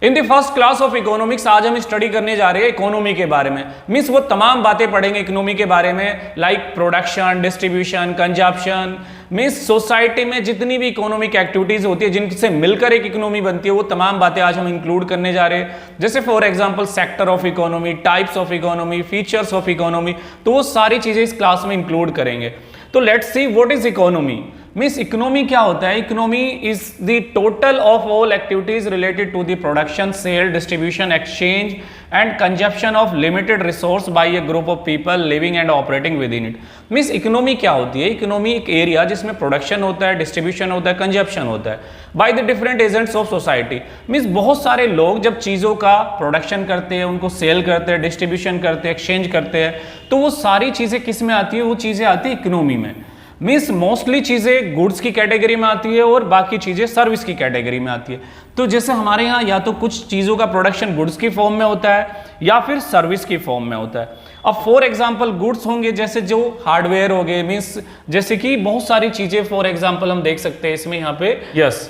In the first class of economics आज हम study करने जा रहे हैं इकोनॉमी के बारे में। मीन्स वो तमाम बातें पढ़ेंगे इकोनॉमी के बारे में, like production, distribution, consumption. Means society में जितनी भी इकोनॉमिक एक्टिविटीज होती है जिनसे मिलकर एक इकोनॉमी बनती है, वो तमाम बातें आज हम इंक्लूड करने जा रहे हैं। जैसे for example sector of economy, types of economy, features of economy, तो वो सारी चीजें इस क्लास में इंक्लूड करेंगे। तो let's see what is economy. Means economy क्या होता है? Economy is the total of all activities related to the production, sale, distribution, exchange and consumption of limited resource by a group of people living and operating within it. Means economy क्या होती है? Economy एक area जिसमें production होता है, distribution होता है, consumption होता है by the different agents of society. Means बहुत सारे लोग जब चीज़ों का प्रोडक्शन करते हैं, उनको सेल करते हैं, डिस्ट्रीब्यूशन करते हैं, एक्सचेंज करते हैं, तो वो सारी चीज़ें किस में आती है? वो चीज़ें आती है इकोनॉमी में। मीन्स मोस्टली चीज़ें गुड्स की कैटेगरी में आती है और बाकी चीज़ें सर्विस की कैटेगरी में आती है। तो जैसे हमारे यहाँ या तो कुछ चीज़ों का प्रोडक्शन गुड्स की फॉर्म में होता है या फिर सर्विस की फॉर्म में होता है। अब फॉर एग्जांपल गुड्स होंगे जैसे जो हार्डवेयर हो गए, मीन्स जैसे कि बहुत सारी चीज़ें फॉर एग्जांपल हम देख सकते हैं इसमें यहाँ पे, यस,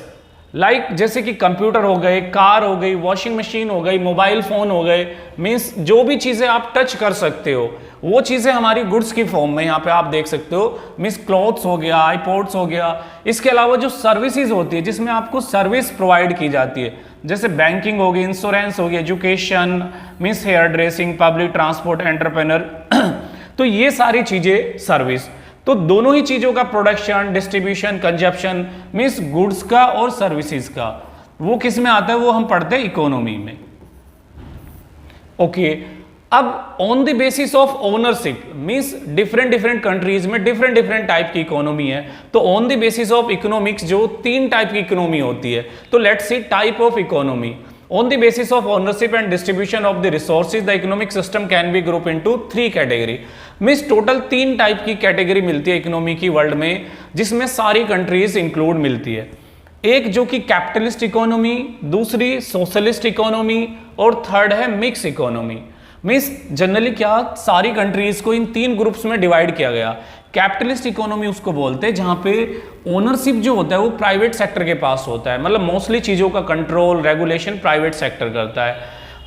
लाइक जैसे कि कंप्यूटर हो गए, कार हो गई, वॉशिंग मशीन हो गई, मोबाइल फ़ोन हो गए। मीन्स जो भी चीज़ें आप टच कर सकते हो वो चीज़ें हमारी गुड्स की फॉर्म में यहाँ पे आप देख सकते हो। मीन्स क्लॉथ्स हो गया, आईपॉड्स हो गया। इसके अलावा जो सर्विसेज होती है जिसमें आपको सर्विस प्रोवाइड की जाती है, जैसे बैंकिंग हो गई, इंश्योरेंस हो गई, education, means hair dressing, public transport, entrepreneur तो ये सारी चीज़ें सर्विस। तो दोनों ही चीज़ों का production, distribution, consumption, means goods का और सर्विसेज का, वो किस में आता है? वो हम पढ़ते हैं इकोनॉमी में। ओके, अब on the basis of ownership, means different countries में डिफरेंट टाइप की इकोनॉमी है। तो on the basis of economics जो 3 टाइप की इकोनॉमी होती है। तो let's see type of economy. On the basis of ownership and distribution of the resources, the economic system can be grouped into 3 category। Means total 3 type की category मिलती है economy की world में, जिसमें सारी कंट्रीज इंक्लूड मिलती है। एक जो कि कैपिटलिस्ट इकोनॉमी, दूसरी सोशलिस्ट इकोनॉमी और थर्ड है मिक्स इकोनॉमी। मीन्स जनरली क्या सारी कंट्रीज को इन 3 ग्रुप्स में डिवाइड किया गया। कैपिटलिस्ट इकोनॉमी उसको बोलते हैं जहां पे ओनरशिप जो होता है वो प्राइवेट सेक्टर के पास होता है, मतलब मोस्टली चीज़ों का कंट्रोल, रेगुलेशन प्राइवेट सेक्टर करता है।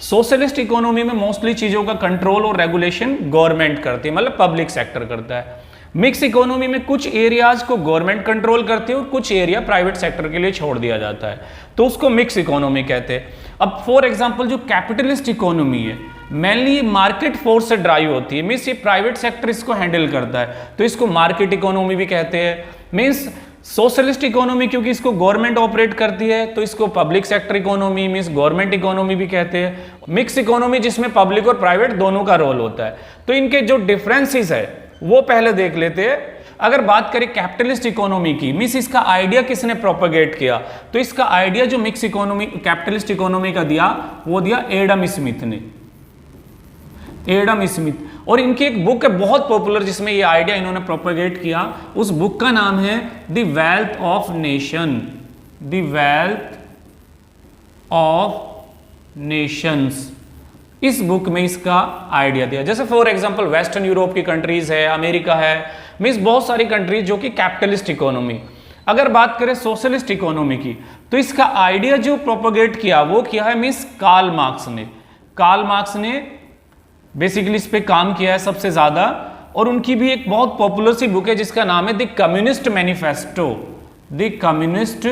सोशलिस्ट इकोनॉमी में मोस्टली चीज़ों का कंट्रोल और रेगुलेशन गवर्नमेंट करती है, मतलब पब्लिक सेक्टर करता है। मिक्स इकोनॉमी में कुछ एरियाज को गवर्नमेंट कंट्रोल करती है और कुछ एरिया प्राइवेट सेक्टर के लिए छोड़ दिया जाता है, तो उसको मिक्स इकोनॉमी कहते हैं। अब फॉर एग्जांपल जो कैपिटलिस्ट इकोनॉमी है मेनली मार्केट फोर्स से ड्राइव होती है। मीन्स ये प्राइवेट सेक्टर इसको हैंडल करता है, तो इसको मार्केट इकोनॉमी भी कहते हैं। मीन्स सोशलिस्ट इकोनॉमी क्योंकि इसको गवर्नमेंट ऑपरेट करती है तो इसको public sector economy means government economy भी कहते हैं। मिक्स इकोनॉमी जिसमें पब्लिक और प्राइवेट दोनों का रोल होता है। तो इनके जो डिफरेंसेस है वो पहले देख लेते हैं। अगर बात करें कैपिटलिस्ट इकोनॉमी की, मीन्स इसका आइडिया किसने प्रोपेगेट किया? तो इसका आइडिया जो मिक्स इकोनॉमी कैपिटलिस्ट इकोनॉमी का दिया वो दिया एडम स्मिथ ने, एडम स्मिथ। और इनकी एक बुक है बहुत पॉपुलर जिसमें ये आइडिया इन्होंने प्रोपेगेट किया। उस बुक का नाम है the wealth of nation, the wealth of Nations. इस बुक में इसका आइडिया दिया। जैसे फॉर एग्जांपल वेस्टर्न यूरोप की कंट्रीज है, अमेरिका है, मीन्स बहुत सारी कंट्रीज जो कि कैपिटलिस्ट इकोनॉमी। अगर बात करें सोशलिस्ट इकोनॉमी की तो इसका आइडिया जो प्रोपेगेट किया वो किया है मीन्स कार्ल मार्क्स ने। कार्ल मार्क्स ने बेसिकली इस पे काम किया है सबसे ज्यादा, और उनकी भी एक बहुत पॉपुलर सी बुक है जिसका नाम है the communist manifesto, the communist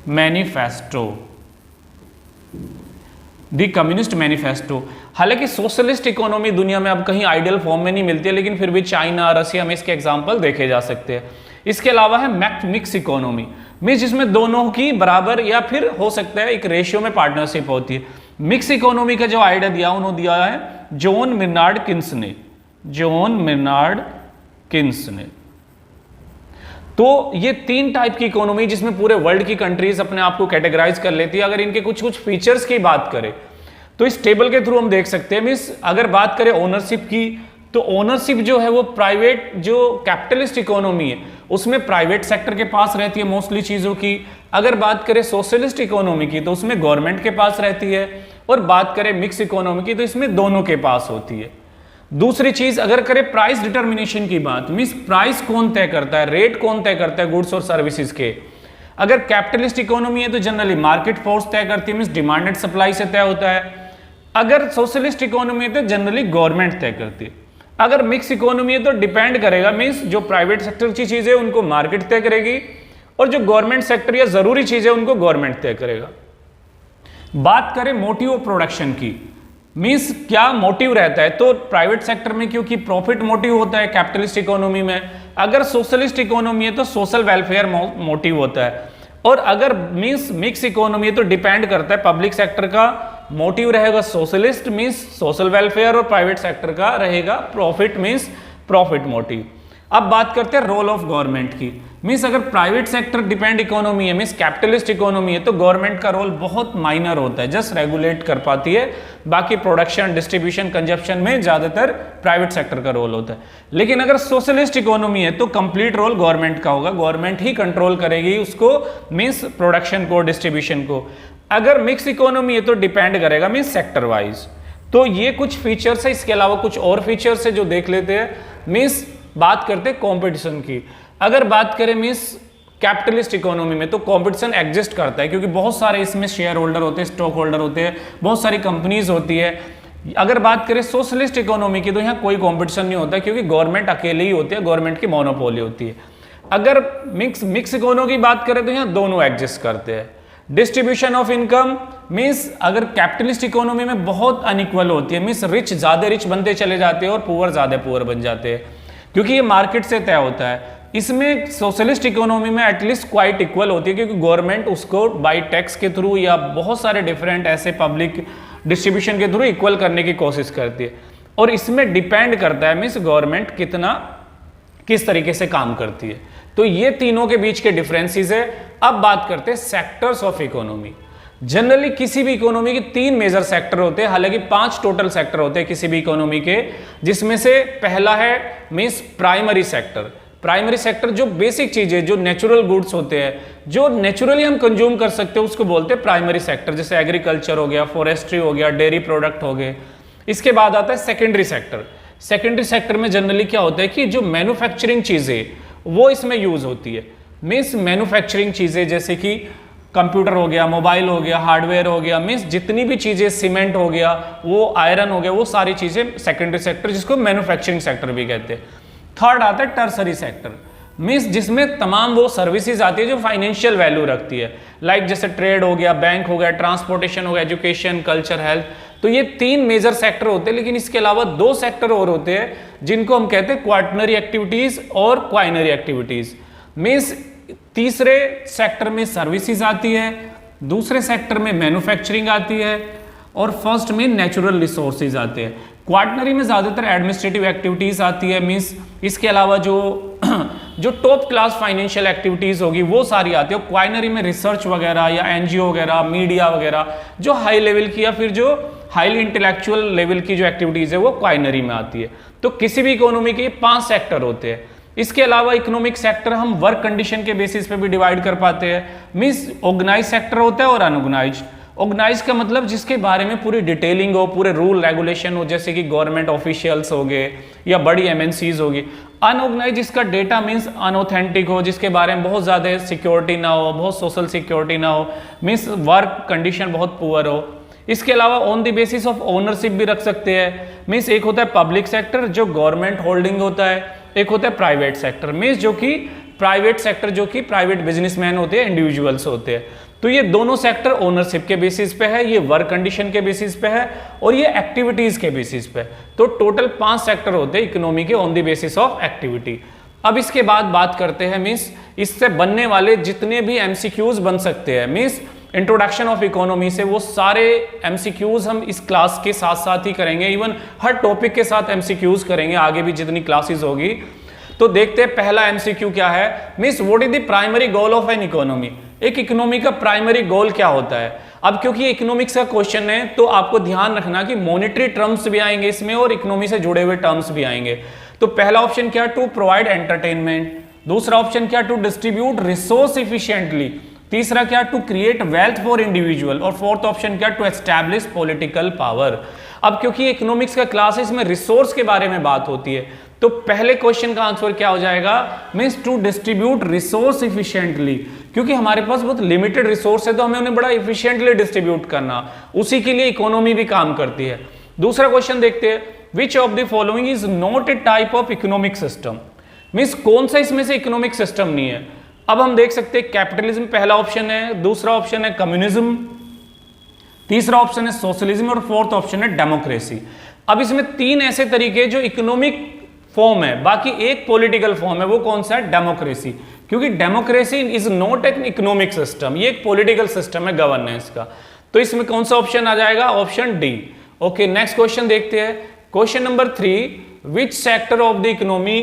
manifesto, the communist manifesto. हालांकि सोशलिस्ट इकोनॉमी दुनिया में अब कहीं आइडियल फॉर्म में नहीं मिलती है, लेकिन फिर भी चाइना, रशिया में इसके एग्जाम्पल देखे जा सकते हैं। इसके अलावा है मिक्स इकोनॉमी, मीन्स जिसमें दोनों की बराबर या फिर हो सकता है एक रेशियो में पार्टनरशिप होती है। मिक्स इकोनॉमी का जो आइडिया दिया उन्होंने दिया है जॉन मेनार्ड किन्स ने, जॉन मेनार्ड किन्स ने। तो ये 3 टाइप की इकोनॉमी जिसमें पूरे वर्ल्ड की कंट्रीज अपने आप को कैटेगराइज कर लेती है। अगर इनके कुछ फीचर्स की बात करें तो इस टेबल के थ्रू हम देख सकते हैं। मीन्स अगर बात करें ओनरशिप की तो ओनरशिप जो है वो प्राइवेट, जो कैपिटलिस्ट इकोनॉमी है उसमें प्राइवेट सेक्टर के पास रहती है मोस्टली चीजों की। अगर बात करें सोशलिस्ट इकोनॉमी की तो उसमें गवर्नमेंट के पास रहती है, और बात करें मिक्स इकोनॉमी की तो इसमें दोनों के पास होती है। दूसरी चीज अगर करें प्राइस डिटर्मिनेशन की बात, मीन्स प्राइस कौन तय करता है, रेट कौन तय करता है गुड्स और सर्विसेज के, अगर कैपिटलिस्ट इकोनॉमी है तो जनरली मार्केट फोर्स तय करती है, मींस डिमांड एंड सप्लाई से तय होता है। अगर सोशलिस्ट इकोनॉमी है तो जनरली गवर्नमेंट तय करती है। अगर मिक्स इकोनॉमी है तो डिपेंड करेगा, मींस जो प्राइवेट सेक्टर की चीजें उनको मार्केट तय करेगी और जो गवर्नमेंट सेक्टर या जरूरी चीजें उनको गवर्नमेंट तय करेगा। बात करें मोटिव ऑफ प्रोडक्शन की, मींस क्या मोटिव रहता है, तो प्राइवेट सेक्टर में क्योंकि प्रॉफिट मोटिव होता है कैपिटलिस्ट इकोनॉमी में। अगर सोशलिस्ट इकोनॉमी है तो सोशल वेलफेयर मोटिव होता है। और अगर मींस मिक्स इकोनॉमी है तो डिपेंड करता है, पब्लिक सेक्टर का मोटिव रहेगा सोशलिस्ट मींस सोशल वेलफेयर और प्राइवेट सेक्टर का रहेगा प्रॉफिट मींस प्रॉफिट मोटिव। अब बात करते हैं रोल ऑफ गवर्नमेंट की, मींस अगर प्राइवेट सेक्टर डिपेंड इकोनॉमी है मींस कैपिटलिस्ट इकोनॉमी है तो गवर्नमेंट का रोल बहुत माइनर होता है, जस्ट रेगुलेट कर पाती है। बाकी प्रोडक्शन डिस्ट्रीब्यूशन कंजप्शन में ज्यादातर प्राइवेट सेक्टर का रोल होता है। लेकिन अगर सोशलिस्ट इकोनॉमी है तो कंप्लीट रोल गवर्नमेंट का होगा, गवर्नमेंट ही कंट्रोल करेगी उसको मींस प्रोडक्शन को डिस्ट्रीब्यूशन को। अगर मिक्स इकोनॉमी है तो डिपेंड करेगा मींस सेक्टर वाइज। तो ये कुछ फीचर्स है, इसके अलावा कुछ और फीचर्स है जो देख लेते हैं। मींस बात करते हैं कंपटीशन की, अगर बात करें मींस कैपिटलिस्ट इकोनॉमी में तो कंपटीशन एग्जिस्ट करता है क्योंकि बहुत सारे इसमें शेयर होल्डर होते हैं, स्टॉक होल्डर होते हैं, बहुत सारी कंपनीज होती है। अगर बात करें सोशलिस्ट इकोनॉमी की तो यहाँ कोई कंपटीशन नहीं होता क्योंकि गवर्नमेंट अकेले ही होती है, गवर्नमेंट की मोनोपोली होती है। अगर मिक्स इकोनॉमी की बात करें तो यहाँ दोनों एग्जिस्ट करते हैं। डिस्ट्रीब्यूशन ऑफ इनकम मींस अगर कैपिटलिस्ट इकोनॉमी में बहुत अनइक्वल होती है, मींस रिच ज्यादा रिच बनते चले जाते हैं और पुअर ज्यादा पुअर बन जाते हैं क्योंकि ये मार्केट से तय होता है। इसमें सोशलिस्ट इकोनॉमी में एटलीस्ट क्वाइट इक्वल होती है क्योंकि गवर्नमेंट उसको बाय टैक्स के थ्रू या बहुत सारे डिफरेंट ऐसे पब्लिक डिस्ट्रीब्यूशन के थ्रू इक्वल करने की कोशिश करती है। और इसमें डिपेंड करता है मींस गवर्नमेंट किस तरीके से काम करती है। तो ये तीनों के बीच के डिफरेंसेस है। अब बात करते हैं सेक्टर्स ऑफ इकोनॉमी। जनरली किसी भी इकोनॉमी के 3 मेजर सेक्टर होते हैं, हालांकि 5 टोटल सेक्टर होते हैं किसी भी इकोनॉमी के, जिसमें से पहला है means primary sector. Primary sector जो बेसिक चीजें जो नेचुरल गुड्स होते हैं, जो नेचुरली हम कंज्यूम कर सकते हैं उसको बोलते हैं प्राइमरी सेक्टर, जैसे एग्रीकल्चर हो गया, फॉरेस्ट्री हो गया, डेयरी प्रोडक्ट हो गए। इसके बाद आता है सेकेंडरी सेक्टर। सेकेंडरी सेक्टर में जनरली क्या होता है कि जो मैन्युफैक्चरिंग चीजें वो इसमें यूज होती है, मीन्स मैन्युफैक्चरिंग चीजें जैसे कि कंप्यूटर हो गया, मोबाइल हो गया, हार्डवेयर हो गया, मीन्स जितनी भी चीजें, सीमेंट हो गया, वो आयरन हो गया, वो सारी चीजें सेकेंडरी सेक्टर जिसको मैन्युफैक्चरिंग सेक्टर भी कहते हैं। थर्ड आता है टर्सरी सेक्टर, मीन्स जिसमें तमाम वो सर्विसेज आती है जो फाइनेंशियल वैल्यू रखती है, लाइक जैसे ट्रेड हो गया, बैंक हो गया, ट्रांसपोर्टेशन हो गया, एजुकेशन, कल्चर, हेल्थ। तो ये 3 मेजर सेक्टर होते हैं, लेकिन इसके अलावा 2 सेक्टर और होते हैं जिनको हम कहते हैं क्वाटरनरी एक्टिविटीज और क्वाइनरी एक्टिविटीज। मीन्स तीसरे सेक्टर में सर्विसेज आती है, दूसरे सेक्टर में मैन्युफैक्चरिंग आती है और फर्स्ट में नेचुरल रिसोर्सेज आते हैं। क्वाटरनरी में ज्यादातर एडमिनिस्ट्रेटिव एक्टिविटीज आती है, मीन्स इसके अलावा जो टॉप क्लास फाइनेंशियल एक्टिविटीज होगी वो सारी आती है। क्वाइनरी में रिसर्च वगैरह या एनजीओ वगैरह, मीडिया वगैरह जो हाई लेवल की या फिर जो हाईली इंटेलेक्चुअल लेवल की जो एक्टिविटीज है वो क्वाइनरी में आती है। तो किसी भी इकोनॉमी के 5 सेक्टर होते हैं। इसके अलावा इकोनॉमिक सेक्टर हम वर्क कंडीशन के बेसिस पे भी डिवाइड कर पाते हैं, मींस ऑर्गेनाइज सेक्टर होता है और अनऑर्गेनाइज। ऑर्गेनाइज का मतलब जिसके बारे में पूरी डिटेलिंग हो, पूरे रूल रेगुलेशन हो, जैसे कि गवर्नमेंट ऑफिशियल्स हो गए या बड़ी एमएनसीज होगी। अनऑर्गेनाइज जिसका डेटा मींस अनऑथेंटिक हो, जिसके बारे में बहुत ज़्यादा सिक्योरिटी ना हो, बहुत सोशल सिक्योरिटी ना हो, मींस वर्क कंडीशन बहुत पुअर हो। इसके अलावा on the basis of ownership भी रख सकते हैं, मींस एक होता है पब्लिक सेक्टर जो गवर्नमेंट होल्डिंग होता है, एक होता है प्राइवेट सेक्टर, मींस जो कि प्राइवेट सेक्टर जो कि प्राइवेट बिजनेसमैन होते हैं, इंडिविजुअल्स होते हैं। तो ये दोनों सेक्टर ओनरशिप के बेसिस पे है, ये वर्क कंडीशन के बेसिस पे है और ये एक्टिविटीज के बेसिस पे। तो टोटल 5 सेक्टर होते हैं इकोनॉमी के on the basis of activity. अब इसके बाद बात करते हैं मींस इससे बनने वाले जितने भी एमसीक्यूज बन सकते हैं, मींस इंट्रोडक्शन ऑफ इकोनॉमी से वो सारे एमसीक्यूज हम इस क्लास के साथ साथ ही करेंगे, इवन हर टॉपिक के साथ एमसीक्यूज करेंगे आगे भी जितनी क्लासेस होगी। तो देखते हैं पहला एमसीक्यू क्या है, means what is the primary goal of an economy. एक इकोनॉमी का प्राइमरी गोल क्या होता है। अब क्योंकि इकोनॉमिक्स का क्वेश्चन है तो आपको ध्यान रखना कि मॉनेटरी टर्म्स भी आएंगे इसमें और इकोनॉमी से जुड़े हुए टर्म्स भी आएंगे। तो पहला ऑप्शन क्या, टू प्रोवाइड एंटरटेनमेंट। दूसरा ऑप्शन क्या, टू डिस्ट्रीब्यूट रिसोर्स इफिशिएंटली। तीसरा क्या, to create wealth for individual. और फोर्थ ऑप्शन क्या, टू एस्टैब्लिश पॉलिटिकल पावर। अब क्योंकि इकोनॉमिक्स का क्लास है इसमें रिसोर्स के बारे में बात होती है तो पहले क्वेश्चन का आंसर क्या हो जाएगा, means to distribute resource efficiently, क्योंकि हमारे पास बहुत लिमिटेड रिसोर्स है तो हमें उन्हें बड़ा इफिशिएंटली डिस्ट्रीब्यूट करना, उसी के लिए इकोनॉमी भी काम करती है। दूसरा क्वेश्चन देखते हैं, विच of the following is not a type of economic system, means कौन सा इसमें से इकोनॉमिक सिस्टम नहीं है। अब हम देख सकते हैं कैपिटलिज्म पहला ऑप्शन है, दूसरा ऑप्शन है कम्युनिज्म, तीसरा ऑप्शन है सोशलिज्म और फोर्थ ऑप्शन है डेमोक्रेसी। अब इसमें तीन ऐसे तरीके जो इकोनॉमिक फॉर्म है, बाकी एक पॉलिटिकल फॉर्म है, वो कौन सा है, डेमोक्रेसी, क्योंकि democracy is not an economic system, ये एक पॉलिटिकल सिस्टम है गवर्नेंस का। तो इसमें कौन सा ऑप्शन आ जाएगा, option D. Okay, next question देखते हैं, question number 3, which sector of the economy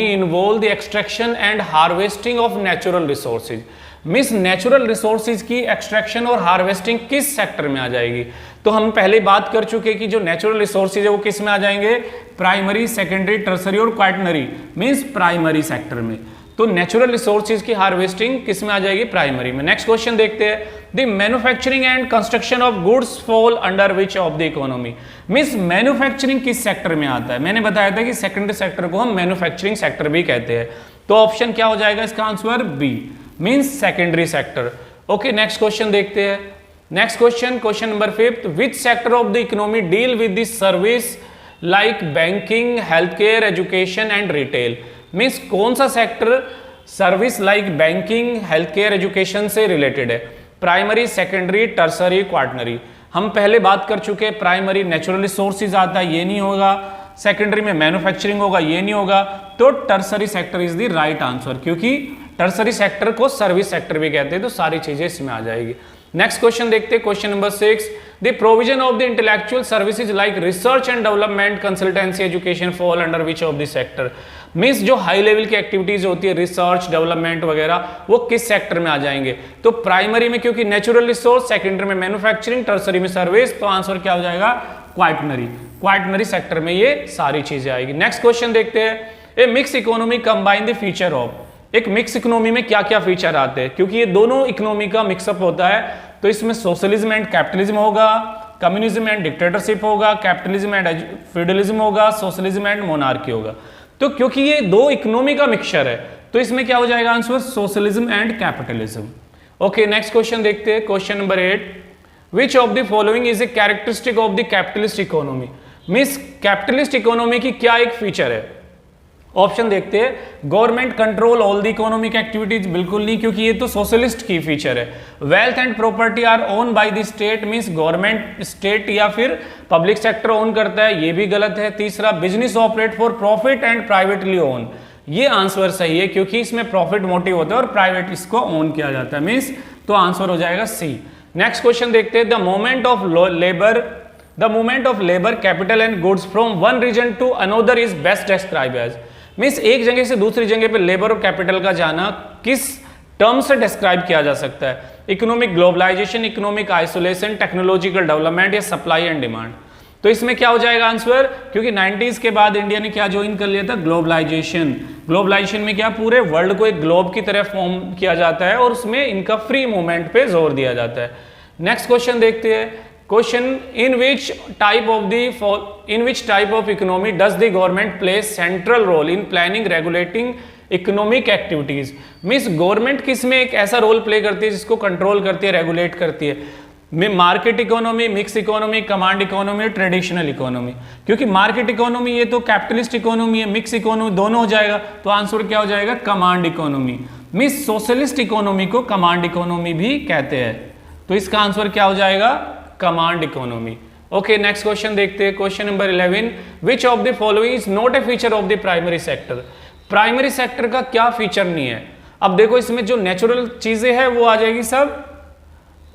involve the extraction and harvesting of natural resources, means natural resources की एक्सट्रैक्शन और हार्वेस्टिंग किस सेक्टर में आ जाएगी। तो हम पहले बात कर चुके कि जो नेचुरल रिसोर्सेज है वो किस में आ जाएंगे, प्राइमरी, सेकेंडरी, टर्सरी और क्वाटरनरी, मीन्स प्राइमरी सेक्टर में। तो नेचुरल रिसोर्सेज की हार्वेस्टिंग किस में आ जाएगी, प्राइमरी में। नेक्स्ट क्वेश्चन देखते हैं, the manufacturing and construction of goods fall under which of the economy, means manufacturing किस सेक्टर में आता है। मैंने बताया था कि सेकेंडरी सेक्टर को हम मैन्युफैक्चरिंग सेक्टर भी कहते हैं। तो ऑप्शन क्या हो जाएगा इसका answer, B, means secondary sector. Okay, next question देखते हैं, next question, question number 5, which sector of the economy deal with the service like banking, health care, education and retail, means कौन सा sector service like banking, health care, education से related है, primary, secondary, tertiary, quaternary. हम पहले बात कर चुके हैं, प्राइमरी नेचुरल रिसोर्सेज आता है, ये नहीं होगा, सेकेंडरी में मैन्युफैक्चरिंग होगा, ये नहीं होगा, तो tertiary sector is the right answer, क्योंकि टर्सरी सेक्टर को सर्विस सेक्टर भी कहते हैं, तो सारी चीजें इसमें आ जाएगी। नेक्स्ट क्वेश्चन देखते हैं, question number 6, the provision of the intellectual services like research and development, consultancy, education fall under which of the sector, means जो हाई लेवल की एक्टिविटीज होती है, रिसर्च, डेवलपमेंट वगैरह, वो किस सेक्टर में आ जाएंगे। तो प्राइमरी में क्योंकि नेचुरल रिसोर्स, सेकेंडरी में मैन्युफैक्चरिंग, टर्सरी में सर्विस, तो आंसर क्या हो जाएगा, क्वाटरनरी, क्वाटरनरी सेक्टर में ये सारी चीजें आएगी। नेक्स्ट क्वेश्चन देखते हैं, a mix economy combine the feature of, एक मिक्स इकोनॉमी में क्या क्या फीचर आते हैं, क्योंकि ये दोनों इकोनॉमी का मिक्सअप होता है, तो इसमें सोशलिज्म एंड कैपिटलिज्म होगा, कम्युनिज्म एंड डिक्टेटरशिप होगा, कैपिटलिज्म एंड फ्यूडलिज्म होगा, सोशलिज्म एंड मोनार्की होगा। तो क्योंकि ये दो इकोनॉमी का मिक्सचर है, तो इसमें क्या हो जाएगा answer, socialism and capitalism. Okay, next question देखते हैं, question number 8, which of the following is a characteristic of the capitalist economy, means capitalist economy की क्या एक फीचर है। ऑप्शन देखते हैं, government control all the economic activities, बिल्कुल नहीं, क्योंकि ये तो सोशलिस्ट की फीचर है। Wealth and property our own by the state, means government, state या फिर पब्लिक सेक्टर ओन करता है, ये भी गलत है। तीसरा, business operate for profit and privately own, ये आंसर सही है, क्योंकि इसमें प्रॉफिट मोटिव होता है और प्राइवेट इसको ओन किया जाता है, मीन्स तो आंसर हो जाएगा सी। नेक्स्ट क्वेश्चन देखते हैं, the movement of labour, capital and goods from one region to another is best describe as, means एक जगह से दूसरी जगह पे लेबर और कैपिटल का जाना किस टर्म से डिस्क्राइब किया जा सकता है, economic globalisation, economic isolation, technological development या सप्लाई एंड डिमांड। तो इसमें क्या हो जाएगा आंसर, क्योंकि 90s के बाद इंडिया ने क्या ज्वाइन कर लिया था, ग्लोबलाइजेशन। ग्लोबलाइजेशन में क्या पूरे वर्ल्ड को एक ग्लोब की तरह फॉर्म किया जाता है और उसमें इनका फ्री मूवमेंट पे जोर दिया जाता है। नेक्स्ट क्वेश्चन देखते हैं, question, in which type of economy does the government play central role in planning, regulating economic activities, means government किस में एक ऐसा रोल प्ले करती है जिसको कंट्रोल करती है, रेगुलेट करती है। Market economy, mix economy, command economy, traditional economy, क्योंकि मार्केट इकोनॉमी ये तो कैपिटलिस्ट इकोनॉमी है, मिक्स इकोनॉमी दोनों हो जाएगा, तो आंसर क्या हो जाएगा, command economy, means socialist economy को कमांड इकोनॉमी भी कहते हैं, तो इसका आंसर क्या हो जाएगा, command economy. Okay, next question देखते हैं, question number 11, which of the following is not a feature of the primary sector, primary sector का क्या फीचर नहीं है। अब देखो इसमें जो नेचुरल चीजें हैं वो आ जाएगी सब,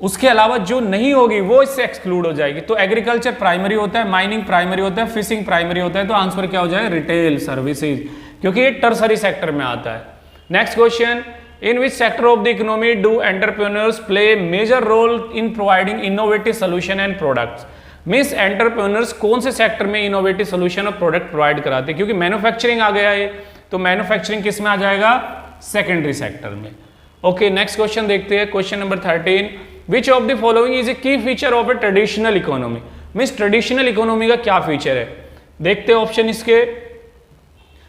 उसके अलावा जो नहीं होगी वो इससे एक्सक्लूड हो जाएगी। तो एग्रीकल्चर प्राइमरी होता है, माइनिंग प्राइमरी होता है, फिशिंग प्राइमरी होता है, तो आंसर क्या हो जाएगा, रिटेल सर्विसेज, क्योंकि ये टर्सरी सेक्टर में आता है। Next question, in which sector of the economy do entrepreneurs play major role in providing innovative solution and products, means entrepreneurs कौन से सेक्टर में इनोवेटिव सोल्यूशन और प्रोडक्ट प्रोवाइड कराते हैं, क्योंकि मैन्युफैक्चरिंग आ गया है, तो मैन्युफैक्चरिंग किस में आ जाएगा, सेकेंडरी सेक्टर में। ओके, नेक्स्ट क्वेश्चन देखते हैं, question number 13, which of the following is a key feature of a traditional economy, means traditional economy का क्या फीचर है। देखते हैं ऑप्शन इसके।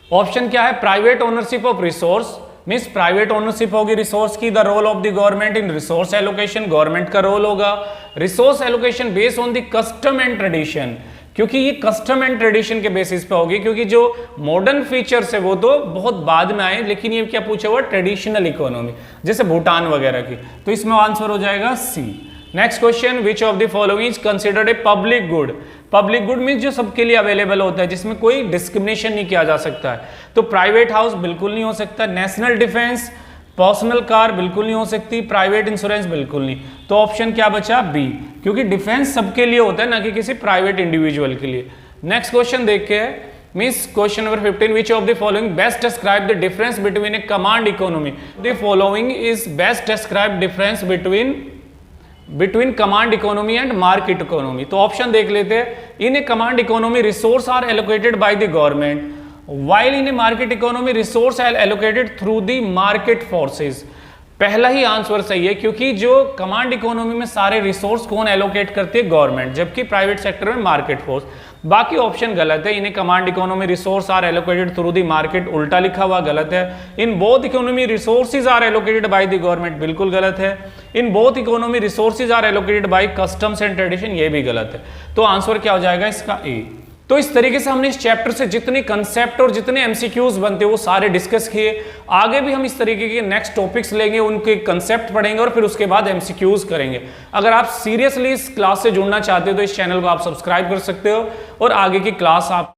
ऑप्शन क्या है, private ownership of resource, means private ownership होगी रिसोर्स की। The role of the government in resource allocation, government का रोल होगा। Resource allocation based on the custom and tradition, क्योंकि ये कस्टम एंड ट्रेडिशन के बेसिस पे होगी, क्योंकि जो मॉडर्न फीचर्स है वो तो बहुत बाद में आए, लेकिन ये क्या पूछा हुआ, ट्रेडिशनल इकोनॉमी, जैसे भूटान वगैरह की। तो इसमें आंसर हो जाएगा C. Next question, which of the following is considered a public good. Public good means जो सबके लिए अवेलेबल होता है, जिसमें कोई डिस्क्रिमिनेशन नहीं किया जा सकता है। तो प्राइवेट हाउस बिल्कुल नहीं हो सकता, नेशनल डिफेंस, पर्सनल कार बिल्कुल नहीं हो सकती, प्राइवेट इंश्योरेंस बिल्कुल नहीं। तो ऑप्शन क्या बचा, बी, क्योंकि डिफेंस सबके लिए होता है, ना कि किसी प्राइवेट इंडिविजुअल के लिए। नेक्स्ट क्वेश्चन देखिए, means question number 15, which of the following best describe the difference between a command economy. The following is best describe difference between command economy and market economy. तो option देख लेते हैं। In a command economy resource are allocated by the government, while in a market economy resource are allocated through the market forces। पहला ही answer सही है, क्योंकि जो command economy में सारे रिसोर्स कौन एलोकेट करती है, गवर्नमेंट, जबकि प्राइवेट सेक्टर में मार्केट फोर्स। बाकी ऑप्शन गलत है। In a command economy resource are allocated through the market, उल्टा लिखा हुआ, गलत है। In both economy resources are allocated by the government, बिल्कुल गलत है। In both economy resources are allocated by customs and tradition, ये भी गलत है। तो आंसर क्या हो जाएगा इसका, ए। तो इस तरीके से हमने इस चैप्टर से जितने कंसेप्ट और जितने एमसीक्यूज बनते हैं वो सारे डिस्कस किए। आगे भी हम इस तरीके के नेक्स्ट टॉपिक्स लेंगे, उनके कंसेप्ट पढ़ेंगे और फिर उसके बाद एमसीक्यूज करेंगे। अगर आप सीरियसली इस क्लास से जुड़ना चाहते हो तो इस चैनल को आप सब्सक्राइब कर सकते हो और आगे की क्लास आप